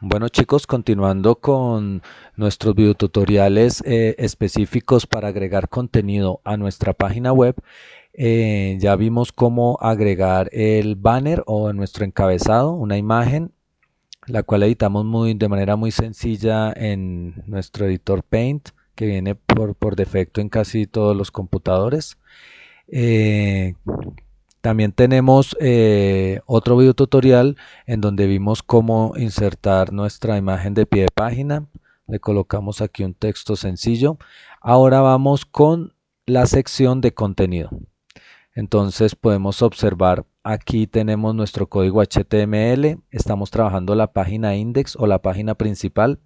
Bueno chicos, continuando con nuestros videotutoriales específicos para agregar contenido a nuestra página web, ya vimos cómo agregar el banner o nuestro encabezado, una imagen, la cual editamos de manera muy sencilla en nuestro editor Paint, que viene por defecto en casi todos los computadores. Eh, También tenemos otro video tutorial en donde vimos cómo insertar nuestra imagen de pie de página. Le colocamos aquí un texto sencillo. Ahora vamos con la sección de contenido. Entonces podemos observar, aquí tenemos nuestro código HTML. Estamos trabajando la página index o la página principal.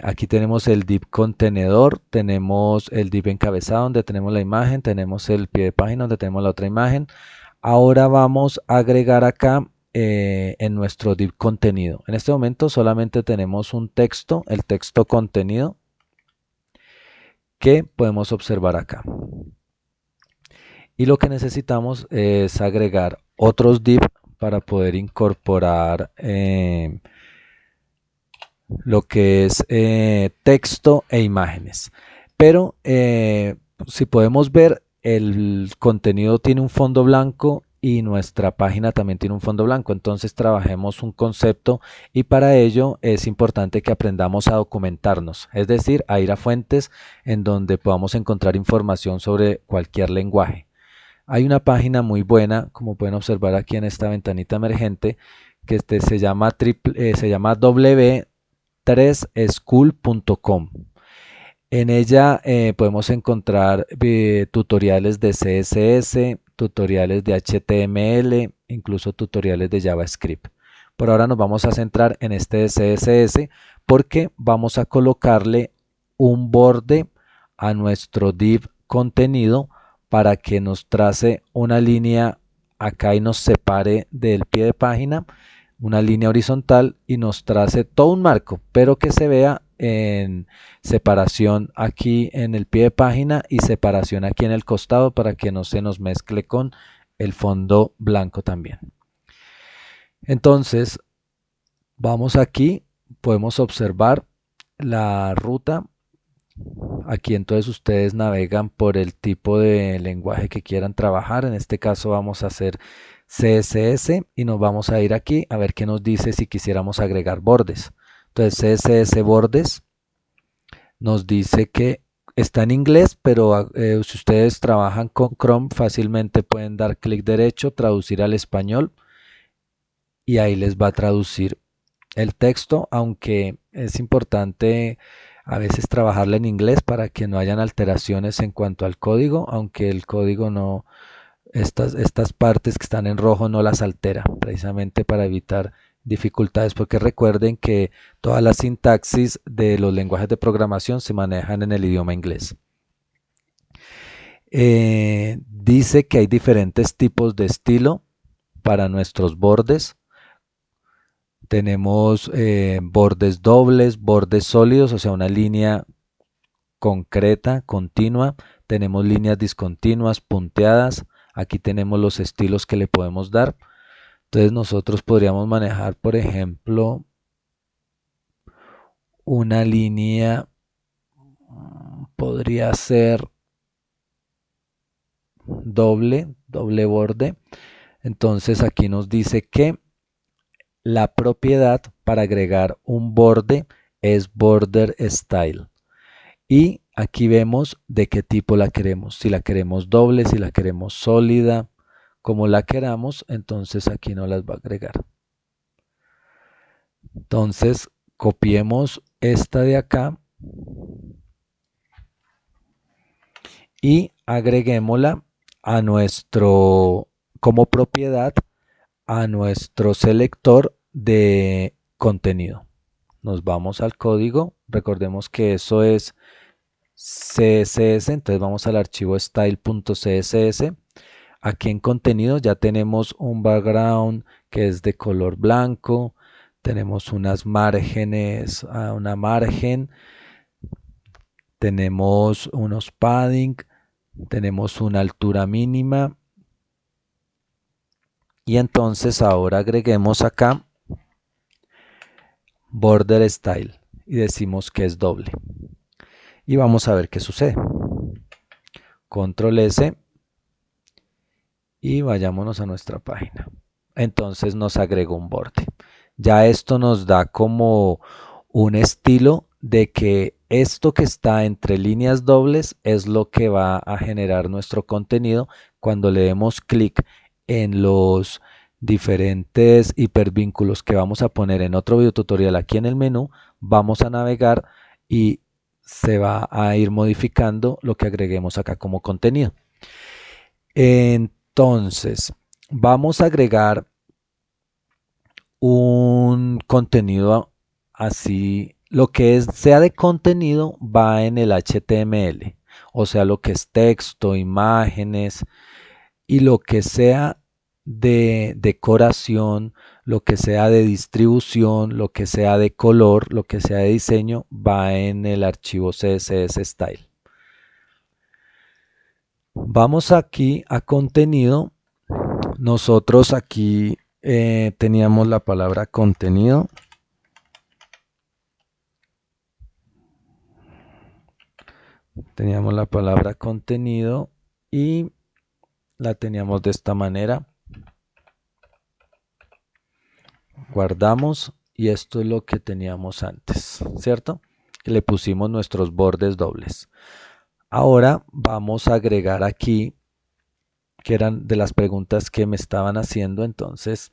Aquí tenemos el div contenedor, tenemos el div encabezado donde tenemos la imagen, tenemos el pie de página donde tenemos la otra imagen. Ahora vamos a agregar acá en nuestro div contenido. En este momento solamente tenemos un texto, el texto contenido, que podemos observar acá. Y lo que necesitamos es agregar otros div para poder incorporar lo que es texto e imágenes. Pero si podemos ver, el contenido tiene un fondo blanco y nuestra página también tiene un fondo blanco. Entonces trabajemos un concepto y para ello es importante que aprendamos a documentarnos, es decir, a ir a fuentes en donde podamos encontrar información sobre cualquier lenguaje. Hay una página muy buena, como pueden observar aquí en esta ventanita emergente, que se llama w3school.com. En ella podemos encontrar tutoriales de CSS, tutoriales de HTML, incluso tutoriales de JavaScript. Por ahora nos vamos a centrar en este de CSS porque vamos a colocarle un borde a nuestro div contenido para que nos trace una línea acá y nos separe del pie de página, una línea horizontal y nos trace todo un marco, pero que se vea en separación aquí en el pie de página y separación aquí en el costado para que no se nos mezcle con el fondo blanco también. Entonces vamos aquí, podemos observar la ruta. Aquí entonces ustedes navegan por el tipo de lenguaje que quieran trabajar. En este caso vamos a hacer CSS y nos vamos a ir aquí a ver qué nos dice si quisiéramos agregar bordes. Entonces CSS bordes nos dice que está en inglés, pero si ustedes trabajan con Chrome fácilmente pueden dar clic derecho, traducir al español y ahí les va a traducir el texto, aunque es importante a veces trabajarla en inglés para que no hayan alteraciones en cuanto al código, aunque el código no, estas partes que están en rojo no las altera, precisamente para evitar dificultades, porque recuerden que toda la sintaxis de los lenguajes de programación se manejan en el idioma inglés. Dice que hay diferentes tipos de estilo para nuestros bordes. Tenemos bordes dobles, bordes sólidos, o sea, una línea concreta, continua. Tenemos líneas discontinuas, punteadas. Aquí tenemos los estilos que le podemos dar. Entonces nosotros podríamos manejar, por ejemplo, una línea, podría ser doble borde. Entonces aquí nos dice que la propiedad para agregar un borde es border style. Y aquí vemos de qué tipo la queremos. Si la queremos doble, si la queremos sólida, como la queramos, entonces aquí no las va a agregar. Entonces copiemos esta de acá y agreguémosla a nuestro, como propiedad, a nuestro selector de contenido. Nos vamos al código, recordemos que eso es CSS, entonces vamos al archivo style.css. Aquí en contenido ya tenemos un background que es de color blanco, tenemos unas márgenes, una margen, tenemos unos padding, tenemos una altura mínima y entonces ahora agreguemos acá border style y decimos que es doble. Y vamos a ver qué sucede. Control S y vayámonos a nuestra página. Entonces nos agregó un borde. Ya esto nos da como un estilo de que esto que está entre líneas dobles es lo que va a generar nuestro contenido cuando le demos clic en los diferentes hipervínculos que vamos a poner en otro video tutorial aquí en el menú. Vamos a navegar y se va a ir modificando lo que agreguemos acá como contenido. Entonces, vamos a agregar un contenido así. Lo que sea de contenido va en el HTML, o sea, lo que es texto, imágenes y lo que sea de decoración, lo que sea de distribución, lo que sea de color, lo que sea de diseño, va en el archivo CSS Style. Vamos aquí a contenido. Nosotros aquí teníamos la palabra contenido. Teníamos la palabra contenido y la teníamos de esta manera. Guardamos y esto es lo que teníamos antes, ¿cierto? Le pusimos nuestros bordes dobles. Ahora vamos a agregar aquí, que eran de las preguntas que me estaban haciendo, entonces,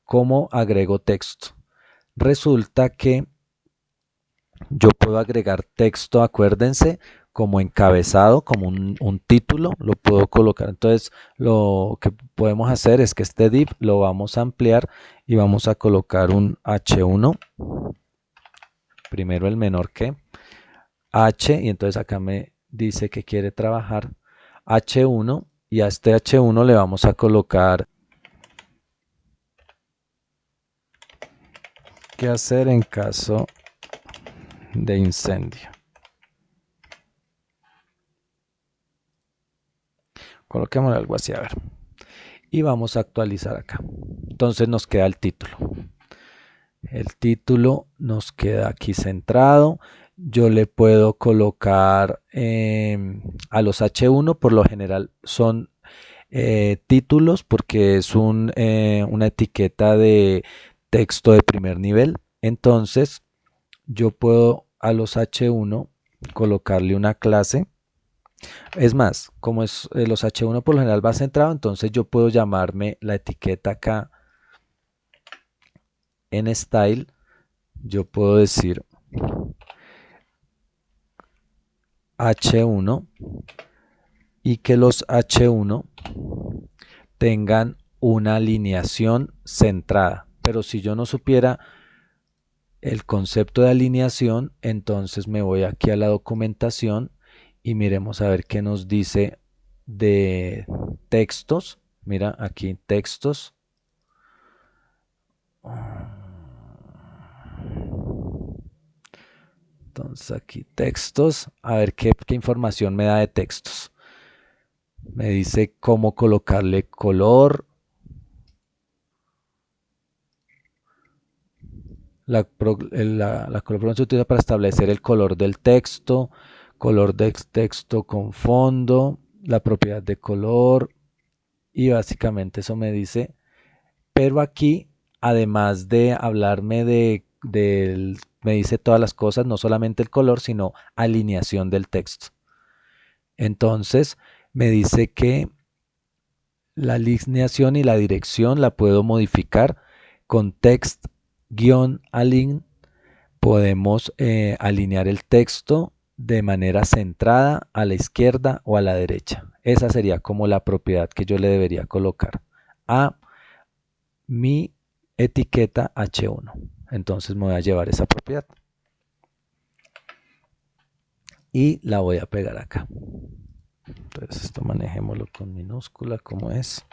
¿cómo agrego texto? Resulta que yo puedo agregar texto, acuérdense, como encabezado, como un título, lo puedo colocar. Entonces, lo que podemos hacer es que este div lo vamos a ampliar y vamos a colocar un H1, primero el menor que, H, y entonces acá me dice que quiere trabajar H1, y a este H1 le vamos a colocar qué hacer en caso de incendio. Coloquémosle algo así, a ver. Y vamos a actualizar acá. Entonces nos queda el título. El título nos queda aquí centrado. Yo le puedo colocar a los H1, por lo general son títulos porque es una etiqueta de texto de primer nivel. Entonces yo puedo a los H1 colocarle una clase. Es más, como es los H1 por lo general va centrado, entonces yo puedo llamarme la etiqueta acá en style. Yo puedo decir H1 y que los H1 tengan una alineación centrada. Pero si yo no supiera el concepto de alineación, entonces me voy aquí a la documentación y miremos a ver qué nos dice de textos. Mira aquí textos. Entonces aquí textos, a ver qué información me da de textos. Me dice cómo colocarle color. La color se utiliza para establecer el color del texto, color de texto con fondo, la propiedad de color, y básicamente eso me dice. Pero aquí, además de hablarme me dice todas las cosas, no solamente el color, sino alineación del texto. Entonces, me dice que la alineación y la dirección la puedo modificar con text-align. Podemos alinear el texto de manera centrada a la izquierda o a la derecha. Esa sería como la propiedad que yo le debería colocar a mi etiqueta H1. Entonces me voy a llevar esa propiedad y la voy a pegar acá. Entonces esto manejémoslo con minúscula como es.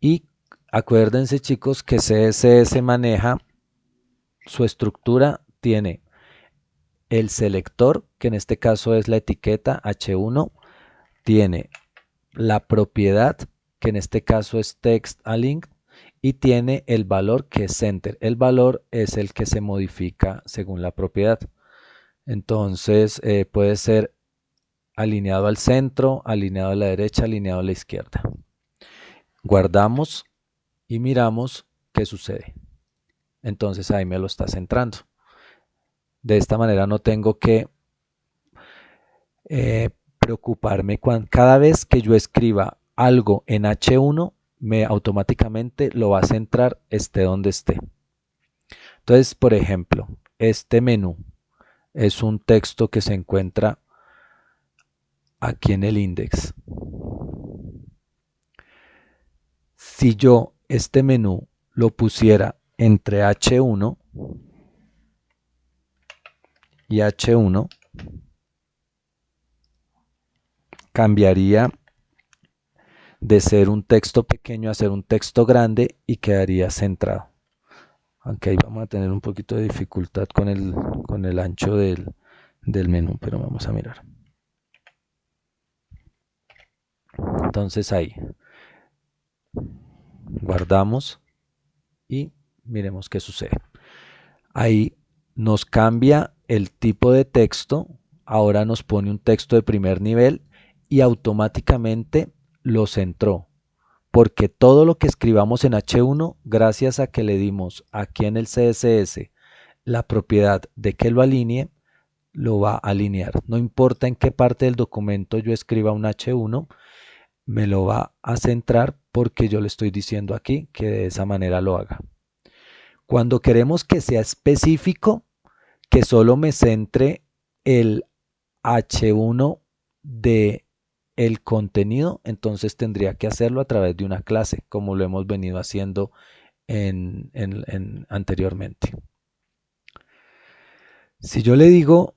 Y acuérdense chicos que CSS maneja su estructura, tiene el selector, que en este caso es la etiqueta H1, tiene la propiedad, que en este caso es text-align, y tiene el valor que es center. El valor es el que se modifica según la propiedad. Entonces puede ser alineado al centro, alineado a la derecha, alineado a la izquierda. Guardamos y miramos qué sucede. Entonces ahí me lo está centrando. De esta manera no tengo que preocuparme cada vez que yo escriba algo en H1, me automáticamente lo va a centrar esté donde esté. Entonces, por ejemplo, este menú es un texto que se encuentra aquí en el index. Si yo este menú lo pusiera entre H1 y H1, cambiaría de ser un texto pequeño a ser un texto grande y quedaría centrado. Aunque ahí vamos a tener un poquito de dificultad con el ancho del menú, pero vamos a mirar. Entonces ahí guardamos y miremos qué sucede. Ahí nos cambia el tipo de texto, ahora nos pone un texto de primer nivel y automáticamente lo centró, porque todo lo que escribamos en H1, gracias a que le dimos aquí en el CSS la propiedad de que lo alinee, lo va a alinear. No importa en qué parte del documento yo escriba un H1, me lo va a centrar porque yo le estoy diciendo aquí que de esa manera lo haga. Cuando queremos que sea específico, que solo me centre el H1 de el contenido, entonces tendría que hacerlo a través de una clase, como lo hemos venido haciendo anteriormente. Si yo le digo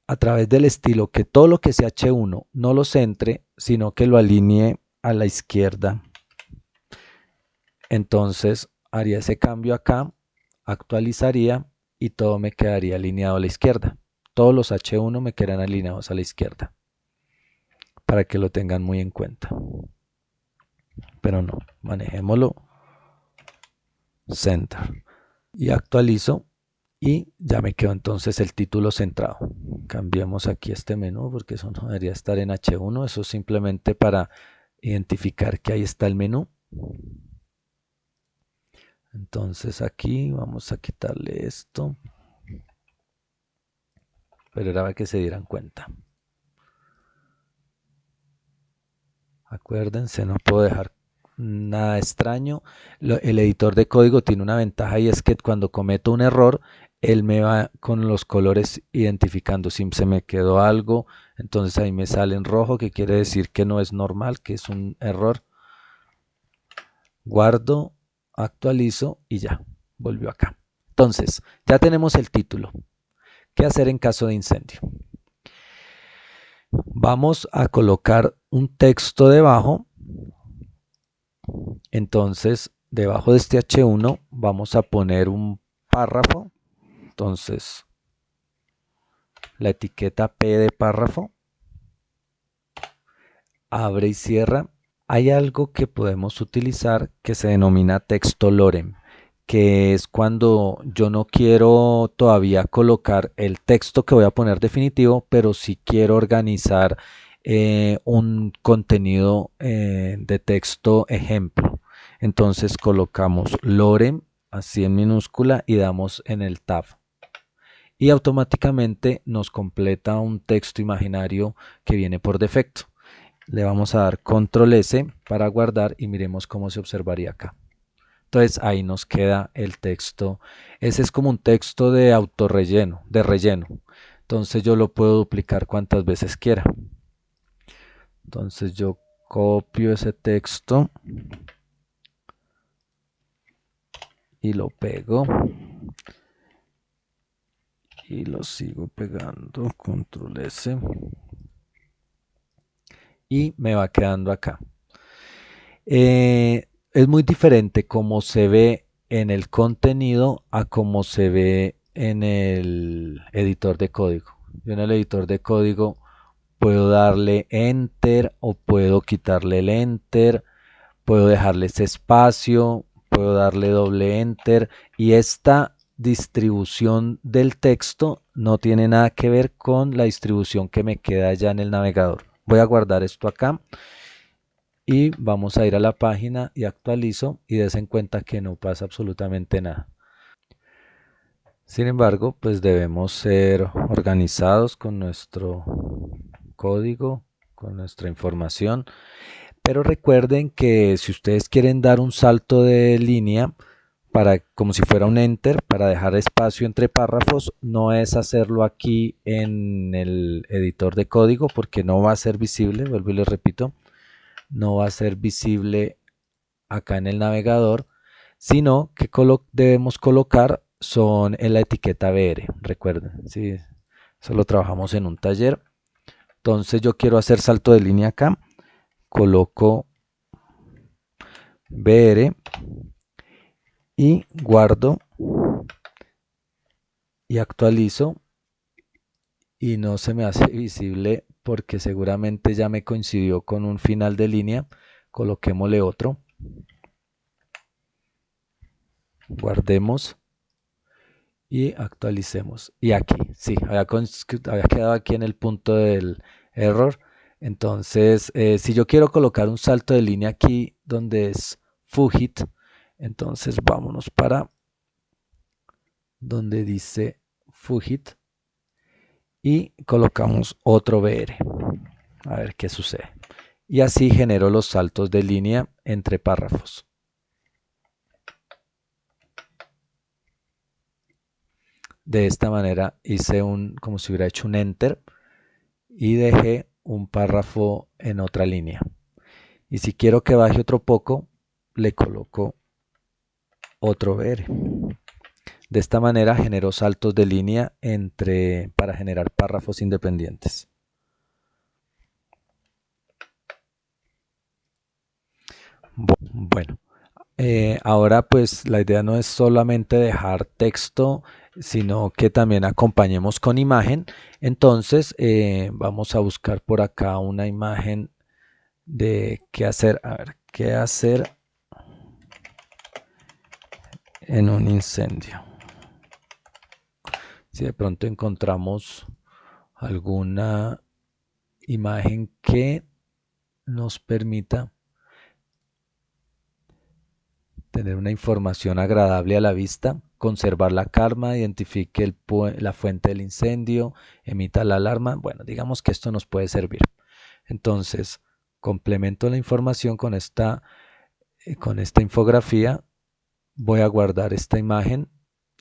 a través del estilo que todo lo que sea H1 no lo centre, sino que lo alinee a la izquierda, entonces haría ese cambio acá, actualizaría y todo me quedaría alineado a la izquierda. Todos los H1 me quedan alineados a la izquierda, para que lo tengan muy en cuenta. Pero no, manejémoslo center y actualizo y ya me quedó entonces el título centrado. Cambiemos aquí este menú porque eso no debería estar en H1, eso es simplemente para identificar que ahí está el menú. Entonces aquí vamos a quitarle esto, pero era para que se dieran cuenta. Acuérdense, no puedo dejar nada extraño. El editor de código tiene una ventaja y es que cuando cometo un error, él me va con los colores identificando si se me quedó algo, entonces ahí me sale en rojo, que quiere decir que no es normal, que es un error. Guardo, actualizo y ya, volvió acá. Entonces, ya tenemos el título. ¿Qué hacer en caso de incendio? Vamos a colocar un texto debajo. Entonces, debajo de este H1 vamos a poner un párrafo. Entonces, la etiqueta P de párrafo. Abre y cierra. Hay algo que podemos utilizar que se denomina texto lorem, que es cuando yo no quiero todavía colocar el texto que voy a poner definitivo, pero sí quiero organizar un contenido de texto ejemplo. Entonces colocamos lorem así en minúscula y damos en el tab. Y automáticamente nos completa un texto imaginario que viene por defecto. Le vamos a dar control S para guardar y miremos cómo se observaría acá. Entonces ahí nos queda el texto. Ese es como un texto de autorrelleno, de relleno. Entonces yo lo puedo duplicar cuantas veces quiera. Entonces yo copio ese texto y lo pego. Y lo sigo pegando, control S. Y me va quedando acá. Es muy diferente cómo se ve en el contenido a cómo se ve en el editor de código. Yo en el editor de código puedo darle enter o puedo quitarle el enter, puedo dejarle ese espacio, puedo darle doble enter y esta distribución del texto no tiene nada que ver con la distribución que me queda ya en el navegador. Voy a guardar esto acá y vamos a ir a la página y actualizo y des en cuenta que no pasa absolutamente nada. Sin embargo, pues debemos ser organizados con nuestro código, con nuestra información. Pero recuerden que si ustedes quieren dar un salto de línea, como si fuera un enter, para dejar espacio entre párrafos, no es hacerlo aquí en el editor de código porque no va a ser visible, vuelvo y les repito, no va a ser visible acá en el navegador, sino que debemos colocar son en la etiqueta BR, recuerden, ¿sí? Eso lo trabajamos en un taller. Entonces yo quiero hacer salto de línea acá, coloco BR y guardo y actualizo y no se me hace visible porque seguramente ya me coincidió con un final de línea. Coloquémosle otro, guardemos y actualicemos. Y aquí, sí, había quedado aquí en el punto del error. Entonces, si yo quiero colocar un salto de línea aquí donde es Fugit, entonces vámonos para donde dice Fugit y colocamos otro BR. A ver qué sucede. Y así genero los saltos de línea entre párrafos. De esta manera hice como si hubiera hecho un enter y dejé un párrafo en otra línea. Y si quiero que baje otro poco, le coloco otro BR. De esta manera genero saltos de línea para generar párrafos independientes. Bueno, ahora pues la idea no es solamente dejar texto, sino que también acompañemos con imagen. Entonces vamos a buscar por acá una imagen de qué hacer. A ver, qué hacer en un incendio. Si de pronto encontramos alguna imagen que nos permita tener una información agradable a la vista, conservar la calma, identifique la fuente del incendio, emita la alarma. Bueno, digamos que esto nos puede servir. Entonces, complemento la información con esta infografía. Voy a guardar esta imagen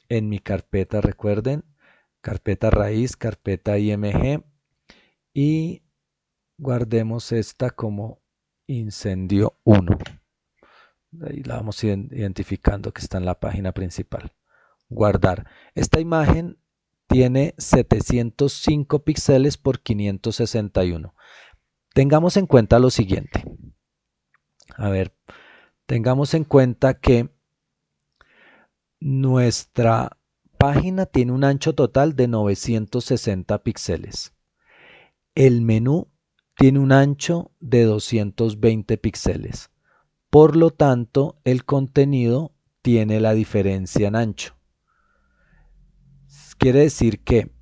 en mi carpeta, recuerden, carpeta raíz, carpeta IMG y guardemos esta como incendio 1. Ahí la vamos identificando que está en la página principal. Guardar. Esta imagen tiene 705 píxeles por 561. Tengamos en cuenta lo siguiente. A ver, tengamos en cuenta que nuestra página tiene un ancho total de 960 píxeles. El menú tiene un ancho de 220 píxeles. Por lo tanto, el contenido tiene la diferencia en ancho. Quiere decir que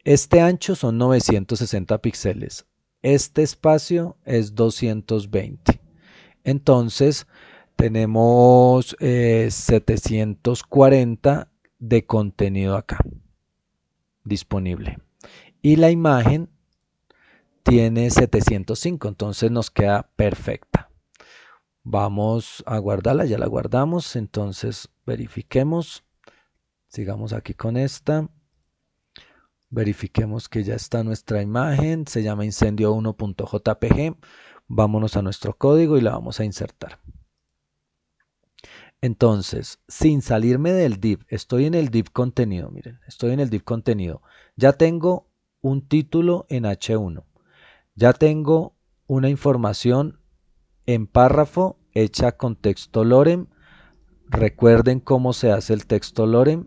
este ancho son 960 píxeles. Este espacio es 220. Entonces, tenemos 740 de contenido acá disponible. Y la imagen tiene 705, entonces nos queda perfecta. Vamos a guardarla, ya la guardamos, entonces verifiquemos. Sigamos aquí con esta. Verifiquemos que ya está nuestra imagen, se llama incendio1.jpg. Vámonos a nuestro código y la vamos a insertar. Entonces, sin salirme del div, estoy en el div contenido, miren, estoy en el div contenido. Ya tengo un título en H1. Ya tengo una información en párrafo hecha con texto lorem. Recuerden cómo se hace el texto lorem.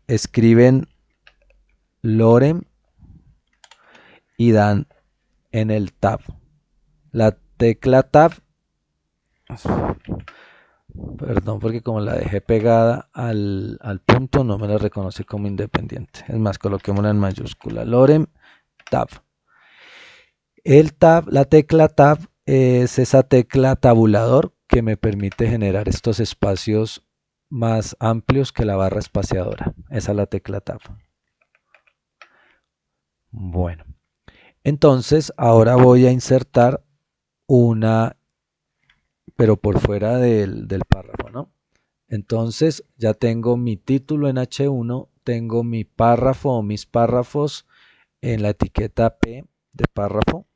Escriben lorem y dan en el tab. La tecla tab, perdón porque como la dejé pegada al punto no me la reconoce como independiente. Es más, coloquémosla en mayúscula. Lorem tab. El tab, la tecla tab es esa tecla tabulador que me permite generar estos espacios más amplios que la barra espaciadora. Esa es la tecla tab. Bueno, entonces ahora voy a insertar una, pero por fuera del párrafo, ¿no? Entonces ya tengo mi título en H1, tengo mi párrafo o mis párrafos en la etiqueta P de párrafo.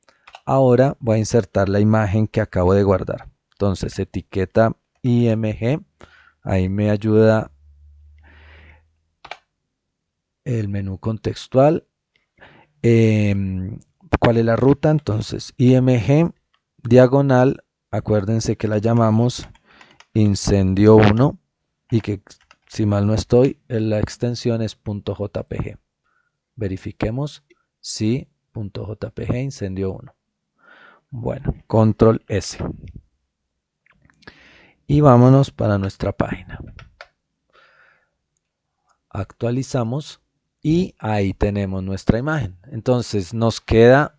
Ahora voy a insertar la imagen que acabo de guardar. Entonces etiqueta IMG, ahí me ayuda el menú contextual. ¿Cuál es la ruta? Entonces IMG diagonal, acuérdense que la llamamos incendio 1 y que si mal no estoy, la extensión es .jpg. Verifiquemos si .jpg incendio 1. Bueno, control S. Y vámonos para nuestra página. Actualizamos y ahí tenemos nuestra imagen. Entonces nos queda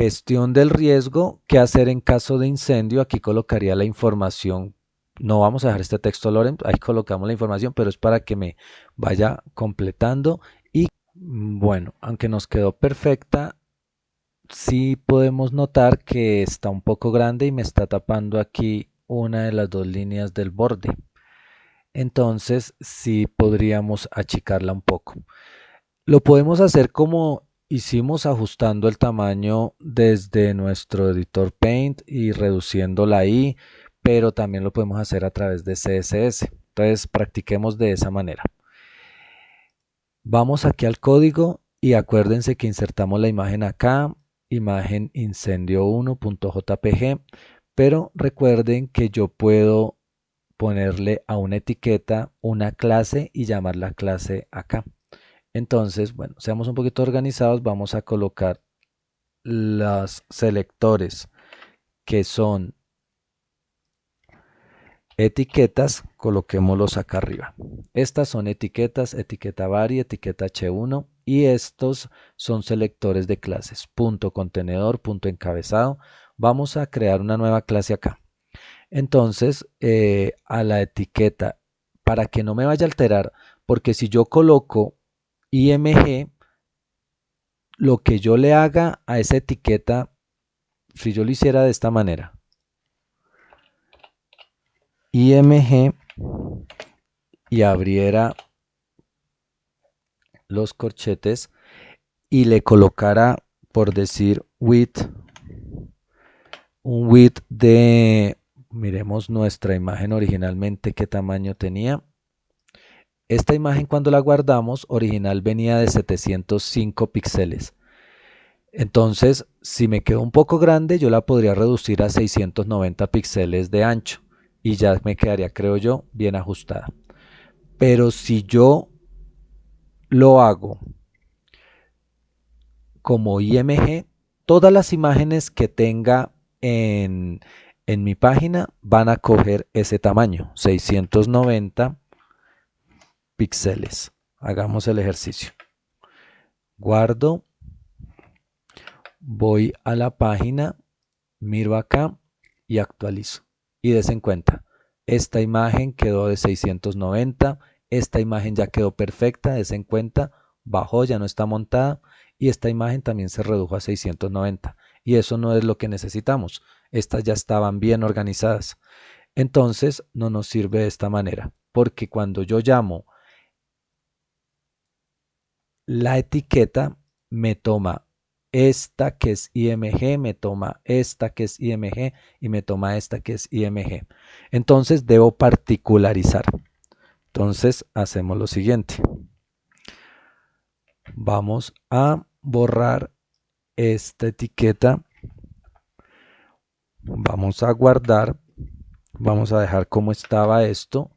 gestión del riesgo, qué hacer en caso de incendio. Aquí colocaría la información. No vamos a dejar este texto Lorem, ahí colocamos la información, pero es para que me vaya completando. Y bueno, aunque nos quedó perfecta, sí podemos notar que está un poco grande y me está tapando aquí una de las dos líneas del borde. Entonces sí podríamos achicarla un poco. Lo podemos hacer como hicimos, ajustando el tamaño desde nuestro editor Paint y reduciéndola ahí, pero también lo podemos hacer a través de CSS. Entonces practiquemos de esa manera. Vamos aquí al código y acuérdense que insertamos la imagen acá, imagen incendio1.jpg, pero recuerden que yo puedo ponerle a una etiqueta una clase y llamar la clase acá. Entonces, bueno, seamos un poquito organizados, vamos a colocar los selectores que son etiquetas, coloquémoslos acá arriba. Estas son etiquetas, etiqueta body, etiqueta H1 y estos son selectores de clases, punto contenedor, punto encabezado. Vamos a crear una nueva clase acá. Entonces, a la etiqueta, para que no me vaya a alterar, porque si yo coloco IMG, lo que yo le haga a esa etiqueta, si yo lo hiciera de esta manera, IMG, y abriera los corchetes y le colocara, por decir, width, un width de, miremos nuestra imagen originalmente qué tamaño tenía. Esta imagen cuando la guardamos original venía de 705 píxeles. Entonces, si me quedó un poco grande, yo la podría reducir a 690 píxeles de ancho y ya me quedaría, creo yo, bien ajustada. Pero si yo lo hago como IMG, todas las imágenes que tenga en mi página van a coger ese tamaño, 690 píxeles. Hagamos el ejercicio. Guardo, voy a la página, miro acá y actualizo. Y des en cuenta, esta imagen quedó de 690, esta imagen ya quedó perfecta, des en cuenta, bajó, ya no está montada y esta imagen también se redujo a 690. Y eso no es lo que necesitamos, estas ya estaban bien organizadas. Entonces no nos sirve de esta manera, porque cuando yo llamo la etiqueta, me toma esta que es IMG, me toma esta que es IMG y me toma esta que es IMG. Entonces debo particularizar. Entonces hacemos lo siguiente. Vamos a borrar esta etiqueta. Vamos a guardar. Vamos a dejar como estaba esto.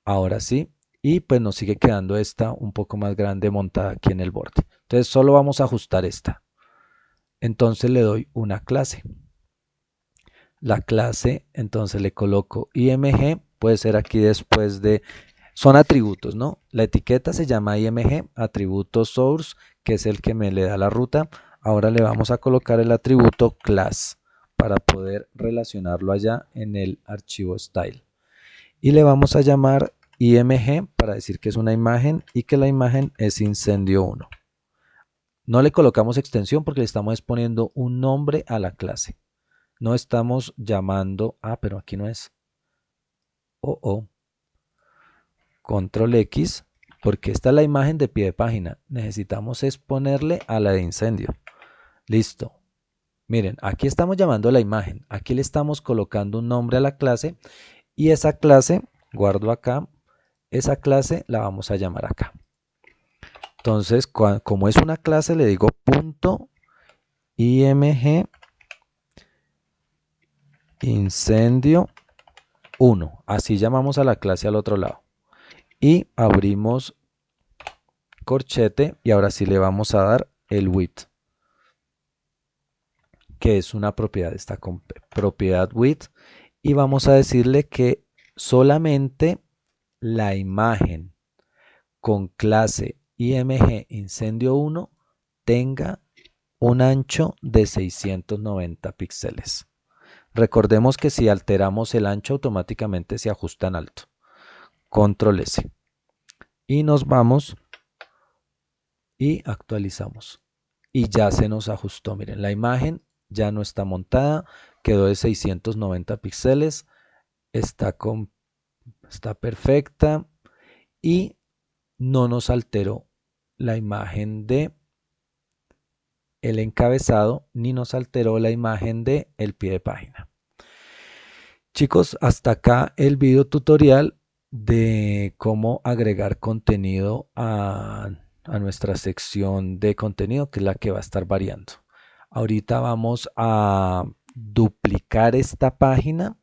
Ahora sí. y pues nos sigue quedando esta un poco más grande montada aquí en el borde. Entonces solo vamos a ajustar esta. Entonces le doy una clase. La clase, entonces le coloco img, puede ser aquí después de, son atributos, ¿no? La etiqueta se llama img, atributo source, que es el que me le da la ruta. Ahora le vamos a colocar el atributo class para poder relacionarlo allá en el archivo style. Y le vamos a llamar img para decir que es una imagen y que la imagen es incendio 1. No le colocamos extensión porque le estamos poniendo un nombre a la clase. No estamos llamando, pero aquí no es. Control X, porque esta es la imagen de pie de página. Necesitamos es ponerle a la de incendio. Listo. Miren, aquí estamos llamando a la imagen. Aquí le estamos colocando un nombre a la clase y esa clase, guardo acá, esa clase la vamos a llamar acá. Entonces, como es una clase, le digo punto img incendio 1. Así llamamos a la clase al otro lado. Y abrimos corchete y ahora sí le vamos a dar el width, que es una propiedad de esta propiedad width, y vamos a decirle que solamente la imagen con clase img incendio 1 tenga un ancho de 690 píxeles. Recordemos que si alteramos el ancho automáticamente se ajusta en alto. Control S. Y nos vamos y actualizamos. Y ya se nos ajustó. Miren, la imagen ya no está montada, quedó de 690 píxeles, está perfecta y no nos alteró la imagen de el encabezado ni nos alteró la imagen de el pie de página. Chicos, hasta acá el video tutorial de cómo agregar contenido a nuestra sección de contenido, que es la que va a estar variando. Ahorita vamos a duplicar esta página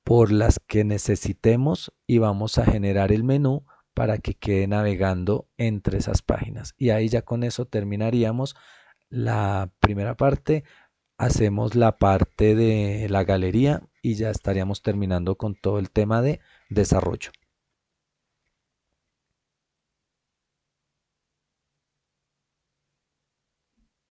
por las que necesitemos y vamos a generar el menú para que quede navegando entre esas páginas. Y ahí ya con eso terminaríamos la primera parte. Hacemos la parte de la galería y ya estaríamos terminando con todo el tema de desarrollo.